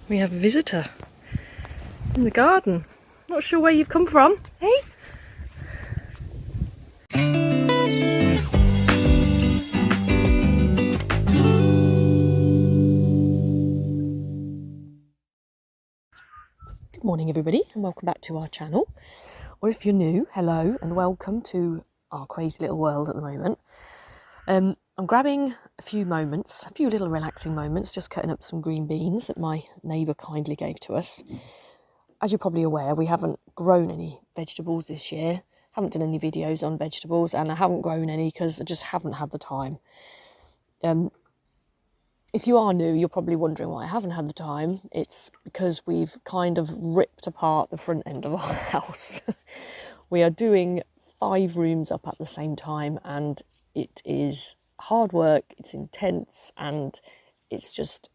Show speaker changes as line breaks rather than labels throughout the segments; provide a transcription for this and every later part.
We have a visitor in the garden. Not sure where you've come from, hey? Good morning everybody and welcome back to our channel. Or if you're new, hello and welcome to our crazy little world at the moment. I'm grabbing a few little relaxing moments, just cutting up some green beans that my neighbour kindly gave to us. As you're probably aware, we haven't grown any vegetables this year, haven't done any videos on vegetables, and I haven't grown any because I just haven't had the time. If you are new, you're probably wondering why I haven't had the time. It's because we've kind of ripped apart the front end of our house. We are doing 5 rooms up at the same time, and it is hard work, it's intense, and it's just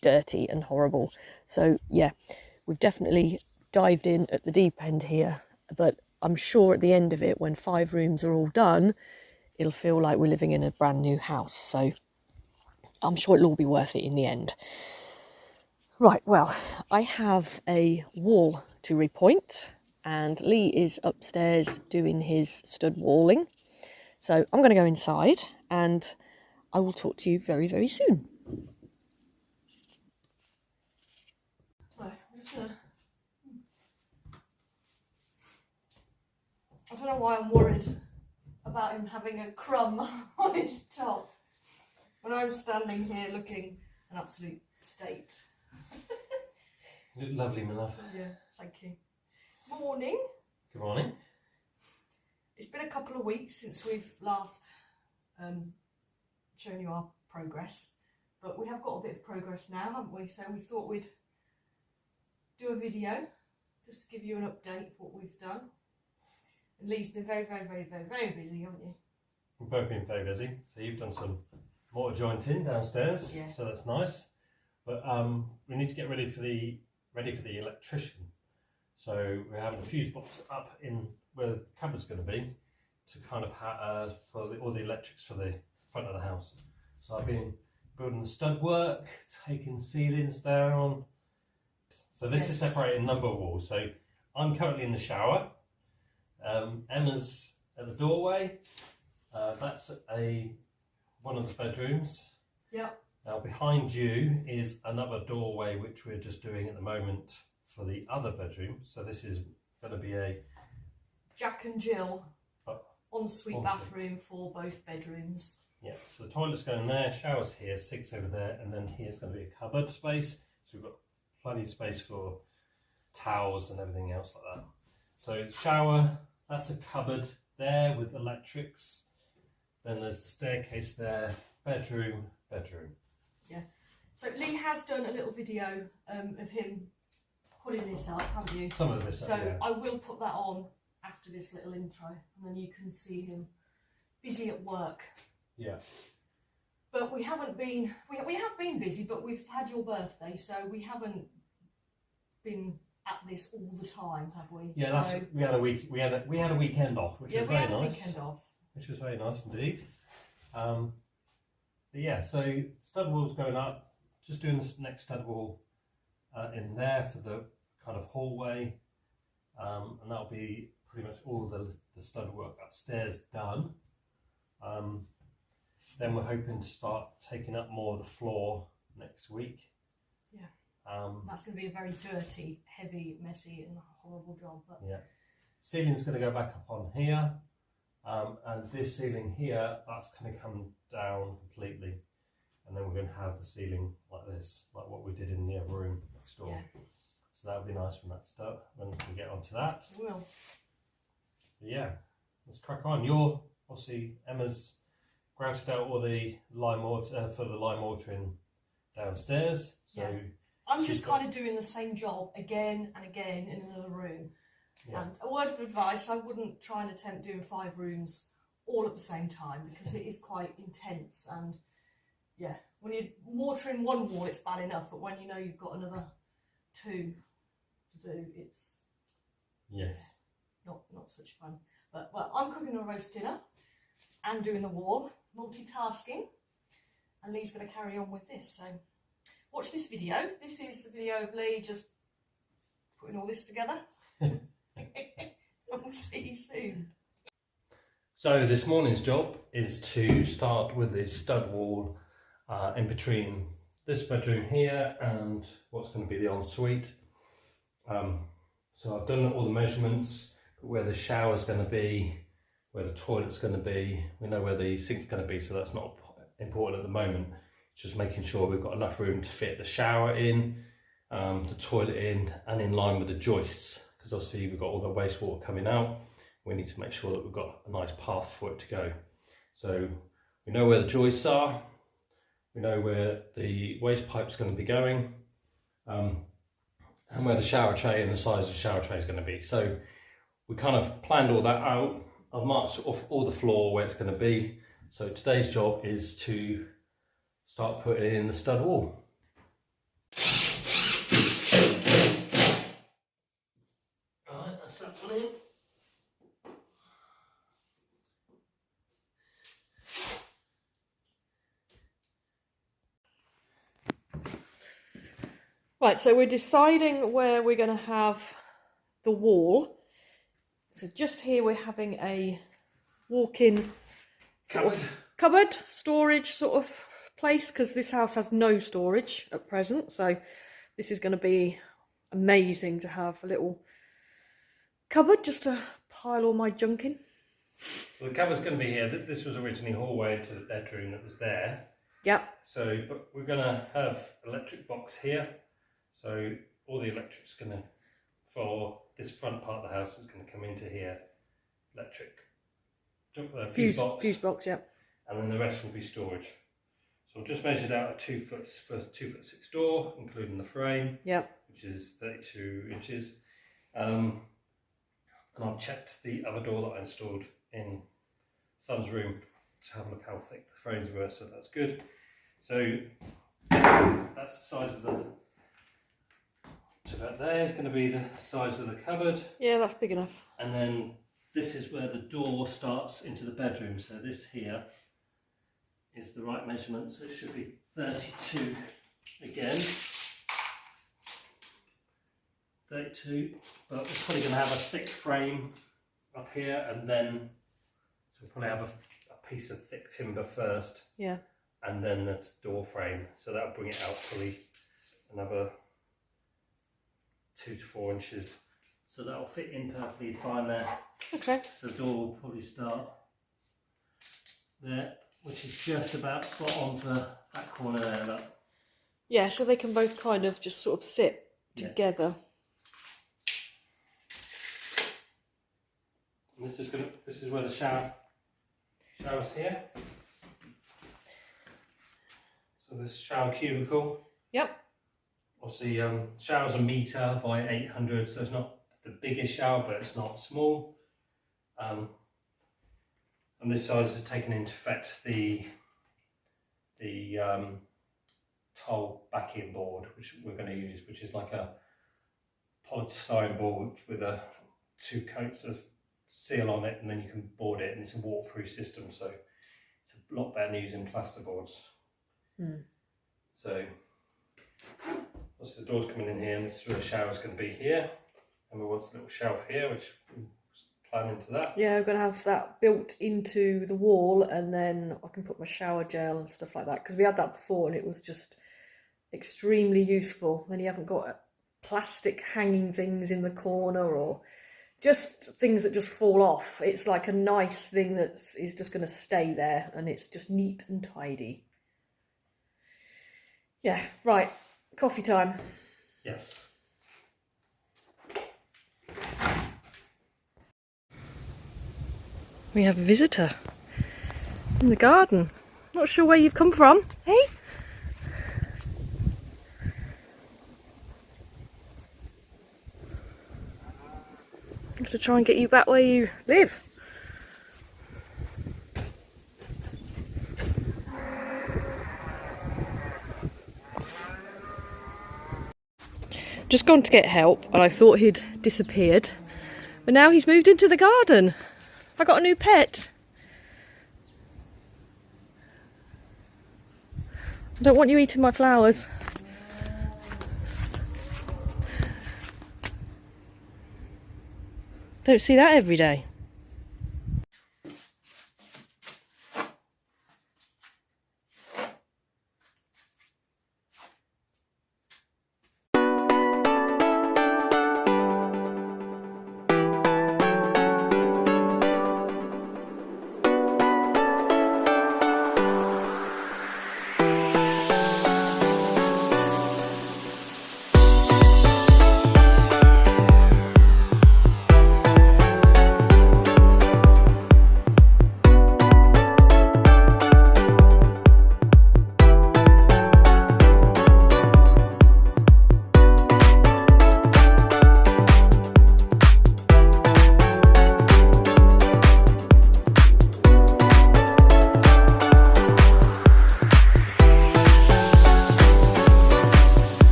dirty and horrible. So yeah, we've definitely dived in at the deep end here, but I'm sure at the end of it, when 5 rooms are all done, it'll feel like we're living in a brand new house. So I'm sure it'll all be worth it in the end. Right, well, I have a wall to repoint, and Lee is upstairs doing his stud walling. So I'm going to go inside and I will talk to you very, very soon. I don't know why I'm worried about him having a crumb on his top when I'm standing here looking an absolute state.
You look lovely, my love.
Yeah, thank you. Morning.
Good morning.
It's been a couple of weeks since we've last shown you our progress, but we have got a bit of progress now, haven't we? So we thought we'd do a video just to give you an update of what we've done. And Lee's been very, very, very, very, very busy, haven't you?
We've both been very busy. So you've done some mortar jointing downstairs,
yeah.
So that's nice. But we need to get ready for the electrician. So we're having a fuse box up in where the cupboard's going to be to kind of for all the electrics for the front of the house. So I've been building the stud work, taking ceilings down. So this is separated in number of walls. So I'm currently in the shower. Emma's at the doorway. That's one of the bedrooms.
Yep.
Now behind you is another doorway which we're just doing at the moment for the other bedroom. So this is going to be a
Jack and Jill ensuite bathroom for both bedrooms.
Yeah, so the toilet's going there, shower's here, sink's over there, and then here's going to be a cupboard space. So we've got plenty of space for towels and everything else like that. So shower, that's a cupboard there with electrics. Then there's the staircase there, bedroom.
Yeah. So Lee has done a little video of him putting this up, haven't you?
Some of this.
So
yeah.
I will put that on after this little intro, and then you can see him busy at work.
Yeah.
But we haven't been. We have been busy, but we've had your birthday, so we haven't been at this all the time, have we?
Yeah,
so,
we had a week. We had a weekend off, which was very nice.
Weekend off.
Which was very nice indeed. But yeah, so stud wall's going up. Just doing this next stud wall in there for the kind of hallway, and that'll be pretty much all the stud work upstairs done. Then we're hoping to start taking up more of the floor next week.
Yeah. That's going to be a very dirty, heavy, messy and horrible job. But
yeah. Ceiling's going to go back up on here. And this ceiling here, that's going to come down completely. And then we're going to have the ceiling like this, like what we did in the other room next door. Yeah. So that'll be nice when that's done, when we can get onto that.
It will.
But yeah, let's crack on. You're obviously, Emma's grouted out all the lime mortar for the lime mortaring downstairs. So yeah.
I'm just kind of doing the same job again and again in another room. Yeah. And a word of advice, I wouldn't try and attempt doing 5 rooms all at the same time because it is quite intense. And yeah, when you're mortaring one wall, it's bad enough, but when you know you've got another 2 to do, it's not such fun. But well, I'm cooking a roast dinner and doing the wall, multitasking, and Lee's going to carry on with this. So watch this video. This is the video of Lee just putting all this together. We'll see you soon.
So this morning's job is to start with the stud wall in between this bedroom here and what's going to be the ensuite. So I've done all the measurements, where the shower's going to be, where the toilet's going to be. We know where the sink's going to be, so that's not important at the moment. Just making sure we've got enough room to fit the shower in, the toilet in, and in line with the joists, because obviously we've got all the wastewater coming out. We need to make sure that we've got a nice path for it to go. So we know where the joists are, we know where the waste pipe's going to be going, and where the shower tray and the size of the shower tray is going to be. So we kind of planned all that out. I've marked off all the floor where it's going to be. So today's job is to start putting in the stud wall. Alright, that's that one in.
Right, so we're deciding where we're going to have the wall. So just here we're having a walk-in sort of cupboard, storage sort of place, because this house has no storage at present. So this is going to be amazing to have a little cupboard just to pile all my junk in.
So the cupboard's going to be here. This was originally a hallway into the bedroom that was there.
Yep.
So, but we're going to have electric box here. So all the electric's going to, for this front part of the house, is going to come into here. Electric fuse
box, yep.
And then the rest will be storage. So I've just measured out a 2 foot 6 door, including the frame,
yep,
which is 32 inches. And I've checked the other door that I installed in Son's room to have a look how thick the frames were, so that's good. So that's the size of the, so about there is going to be the size of the cupboard.
Yeah, that's big enough.
And then this is where the door starts into the bedroom. So this here is the right measurement, so it should be 32 again. 32, but we're probably going to have a thick frame up here, and then so we'll probably have a piece of thick timber first.
Yeah.
And then the door frame, so that'll bring it out probably another 2 to 4 inches. So that'll fit in perfectly fine there.
Okay.
So the door will probably start there, which is just about spot on for that corner there. Look.
Yeah, so they can both kind of just sort of sit together.
And this is where the shower's here. So this shower cubicle.
Yep.
Obviously, shower's 1 metre by 800, so it's not the biggest shower, but it's not small. And this size is taken into effect the tile backing board, which we're going to use, which is like a polystyrene board with 2 coats of seal on it, and then you can board it, and it's a waterproof system, so it's a lot better than using plasterboards. So the door's coming in here, and this is where the shower's going to be here, and we want a little shelf here, which we're planning to that.
Yeah, we're going to have that built into the wall, and then I can put my shower gel and stuff like that, because we had that before and it was just extremely useful. Then you haven't got plastic hanging things in the corner or just things that just fall off. It's like a nice thing that is just going to stay there, and it's just neat and tidy. Yeah, right. Coffee time.
Yes.
We have a visitor in the garden. Not sure where you've come from, hey? I have to try and get you back where you live. Just gone to get help, and I thought he'd disappeared, but now he's moved into the garden. I got a new pet. I don't want you eating my flowers. Don't see that every day.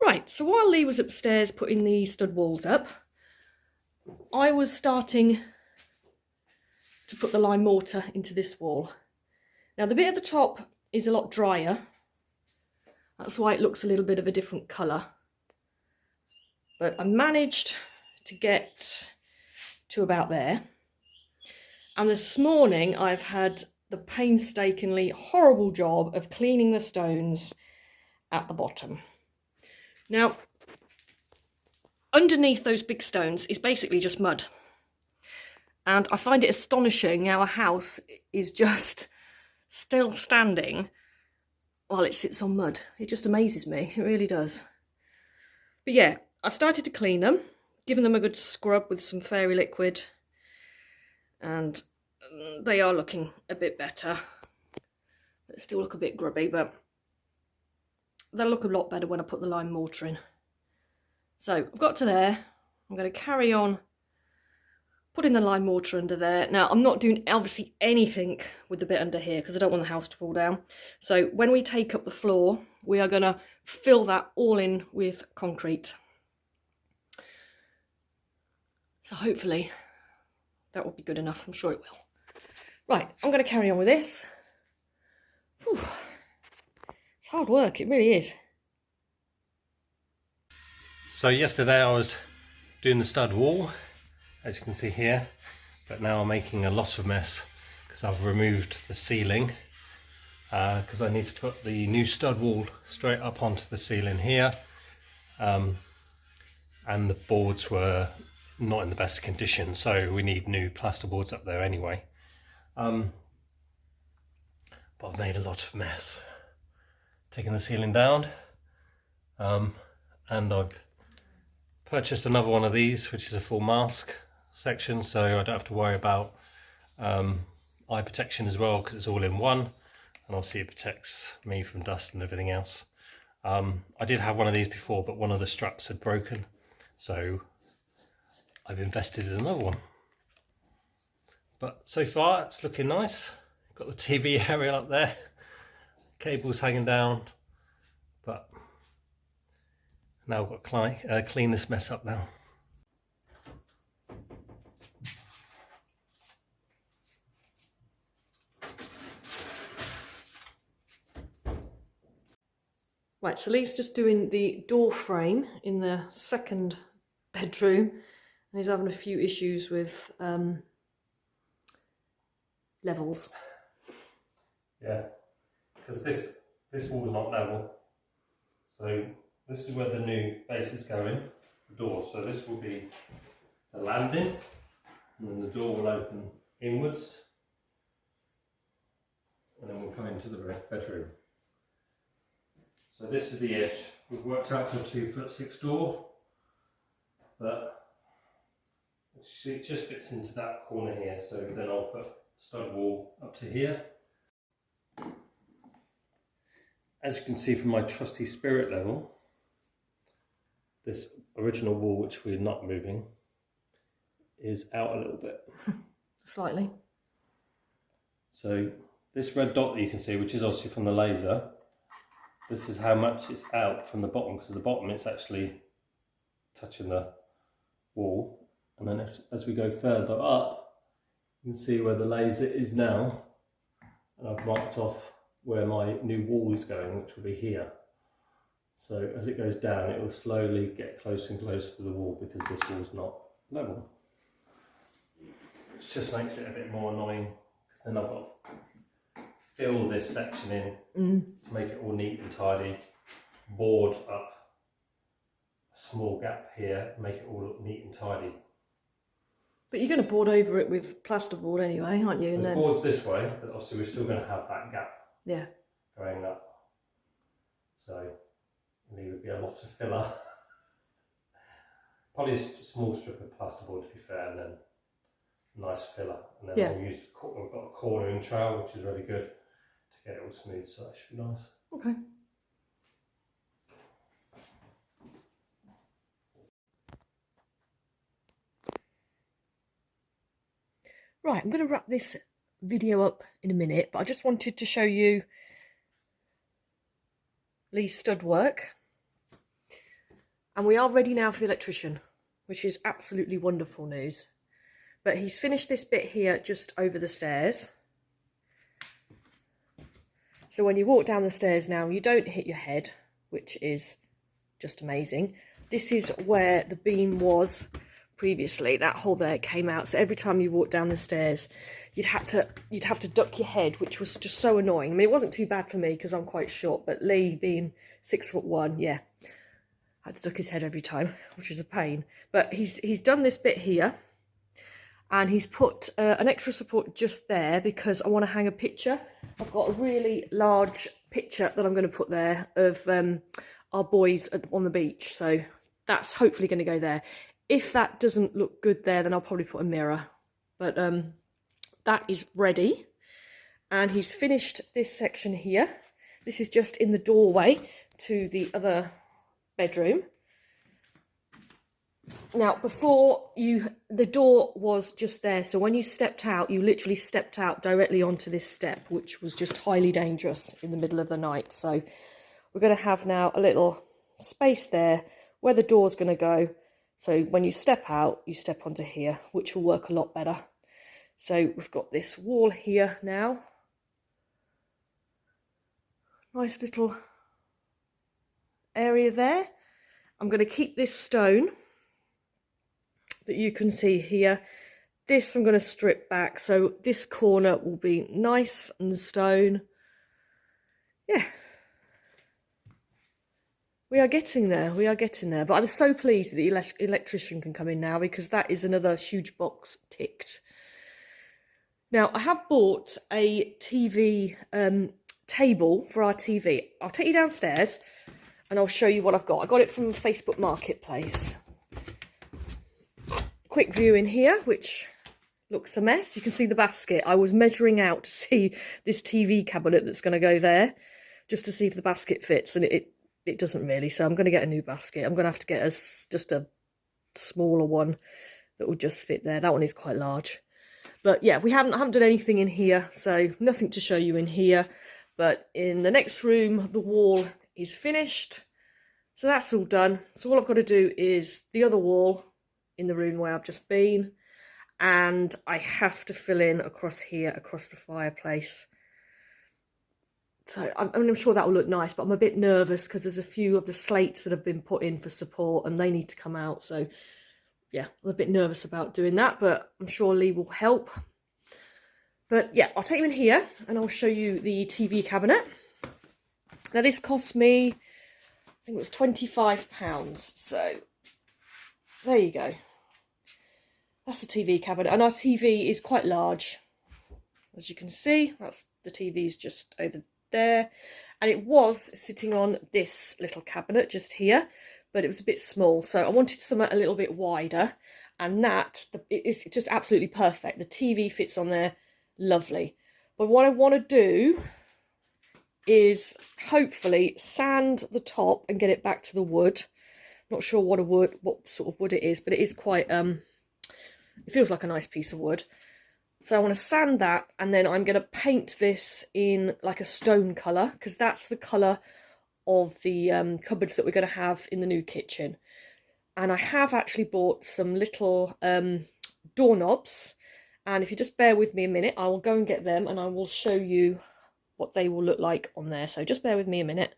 Right, so while Lee was upstairs putting the stud walls up, I was starting to put the lime mortar into this wall. Now the bit at the top is a lot drier. That's why it looks a little bit of a different colour. But I managed to get to about there. And this morning I've had the painstakingly horrible job of cleaning the stones at the bottom. Now, underneath those big stones is basically just mud. And I find it astonishing how a house is just still standing while it sits on mud. It just amazes me, it really does. But yeah, I've started to clean them, given them a good scrub with some fairy liquid, and they are looking a bit better. They still look a bit grubby, but they'll look a lot better when I put the lime mortar in. So I've got to there. I'm going to carry on putting the lime mortar under there. Now I'm not doing obviously anything with the bit under here because I don't want the house to fall down. So when we take up the floor, we are going to fill that all in with concrete. So hopefully that will be good enough. I'm sure it will. Right, I'm going to carry on with this. Whew. It's hard work, it really is.
So yesterday I was doing the stud wall, as you can see here, but now I'm making a lot of mess because I've removed the ceiling because I need to put the new stud wall straight up onto the ceiling here, and the boards were not in the best condition, so we need new plaster boards up there anyway. But I've made a lot of mess. Taking the ceiling down, and I've purchased another one of these, which is a full mask section, so I don't have to worry about eye protection as well, because it's all in one, and obviously it protects me from dust and everything else. I did have one of these before, but one of the straps had broken, so I've invested in another one. But so far it's looking nice. Got the TV area up there, cables hanging down, but now I've got to clean this mess up now.
Right, so Lee's just doing the door frame in the second bedroom, and he's having a few issues with levels.
Yeah, because this wall's not level, so this is where the new base is going, the door. So this will be the landing, and then the door will open inwards, and then we'll come into the bedroom. So this is the edge. We've worked out for a 2'6" door, but it just fits into that corner here. So then I'll put stud wall up to here. As you can see from my trusty spirit level, this original wall, which we're not moving, is out a little bit.
Slightly.
So this red dot that you can see, which is obviously from the laser, this is how much it's out from the bottom, because at the bottom it's actually touching the wall, And then as we go further up, you can see where the laser is now. And I've marked off where my new wall is going, which will be here. So as it goes down, it will slowly get closer and closer to the wall because this wall's not level. Which just makes it a bit more annoying because then I've got to fill this section in to make it all neat and tidy, board up a small gap here, make it all look neat and tidy.
But you're going to board over it with plasterboard anyway, aren't you? And
the
then
board's this way, but obviously we're still going to have that gap going up. So there would be a lot of filler. Probably a small strip of plasterboard to be fair, and then a nice filler. And then we'll use, we've got a cornering trowel, which is really good to get it all smooth, so that should be nice.
Okay. Right, I'm going to wrap this video up in a minute, but I just wanted to show you Lee's stud work. And we are ready now for the electrician, which is absolutely wonderful news. But he's finished this bit here just over the stairs. So when you walk down the stairs now, you don't hit your head, which is just amazing. This is where the beam was previously. That hole there came out, so every time you walk down the stairs you'd have to duck your head, which was just so annoying. I mean, it wasn't too bad for me because I'm quite short, but Lee being 6'1", yeah, had to duck his head every time, which was a pain. But he's done this bit here, and he's put an extra support just there because I want to hang a picture. I've got a really large picture that I'm going to put there of our boys on the beach, so that's hopefully going to go there. If that doesn't look good there, then I'll probably put a mirror. But that is ready. And he's finished this section here. This is just in the doorway to the other bedroom. Now, before the door was just there. So when you stepped out, you literally stepped out directly onto this step, which was just highly dangerous in the middle of the night. So we're going to have now a little space there where the door's going to go. So when you step out, you step onto here, which will work a lot better. So we've got this wall here now. Nice little area there. I'm going to keep this stone that you can see here. This I'm going to strip back, so this corner will be nice and stone. Yeah. We are getting there, but I'm so pleased that the electrician can come in now because that is another huge box ticked. Now, I have bought a TV table for our TV. I'll take you downstairs and I'll show you what I've got. I got it from Facebook Marketplace. Quick view in here, which looks a mess. You can see the basket. I was measuring out to see this TV cabinet that's going to go there, just to see if the basket fits, and it doesn't really, so I'm going to get a new basket. I'm going to have to get just a smaller one that will just fit there. That one is quite large. But yeah, we haven't done anything in here, so nothing to show you in here. But in the next room, the wall is finished. So that's all done. So all I've got to do is the other wall in the room where I've just been. And I have to fill in across here, across the fireplace. So I'm sure that will look nice, but I'm a bit nervous because there's a few of the slates that have been put in for support and they need to come out. So yeah, I'm a bit nervous about doing that, but I'm sure Lee will help. But yeah, I'll take you in here and I'll show you the TV cabinet. Now this cost me, I think it was £25. So there you go. That's the TV cabinet, and our TV is quite large. As you can see, that's the TV's just over there, and it was sitting on this little cabinet just here, but it was a bit small, so I wanted something a little bit wider, and it's just absolutely perfect. The TV fits on there lovely. But what I want to do is hopefully sand the top and get it back to the wood. Not sure what sort of wood it is, but it is quite it feels like a nice piece of wood. So I want to sand that, and then I'm going to paint this in like a stone colour, because that's the colour of the cupboards that we're going to have in the new kitchen. And I have actually bought some little doorknobs. And if you just bear with me a minute, I will go and get them and I will show you what they will look like on there. So just bear with me a minute.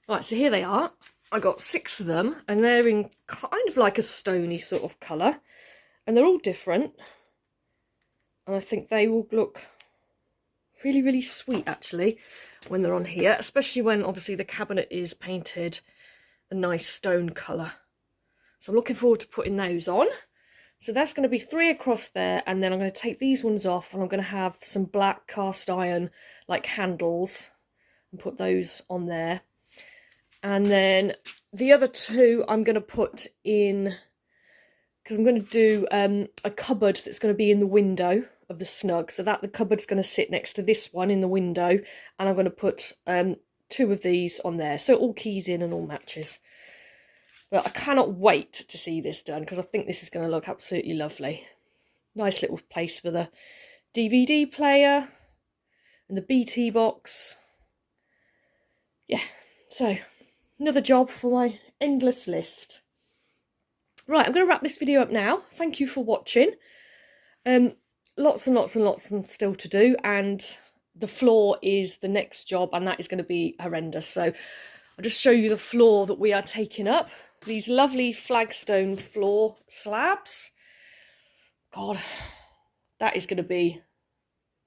Right, so here they are. I got 6 of them and they're in kind of like a stony sort of colour. And they're all different. And I think they will look really, really sweet actually when they're on here. Especially when obviously the cabinet is painted a nice stone colour. So I'm looking forward to putting those on. So that's going to be 3 across there, and then I'm going to take these ones off and I'm going to have some black cast iron like handles and put those on there. And then the other 2 I'm going to put in, because I'm going to do a cupboard that's going to be in the window of the snug. So that the cupboard's going to sit next to this one in the window, and I'm going to put 2 of these on there. So it all keys in and all matches. But I cannot wait to see this done because I think this is going to look absolutely lovely. Nice little place for the DVD player and the BT box. Yeah, so another job for my endless list. Right, I'm going to wrap this video up now. Thank you for watching. Lots and lots and lots still to do, and the floor is the next job, and that is going to be horrendous. So I'll just show you the floor that we are taking up. These lovely flagstone floor slabs. God, that is going to be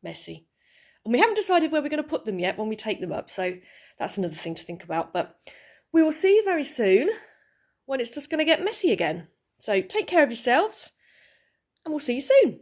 messy. And we haven't decided where we're going to put them yet when we take them up. So that's another thing to think about. But we will see you very soon when it's just going to get messy again. So take care of yourselves and we'll see you soon.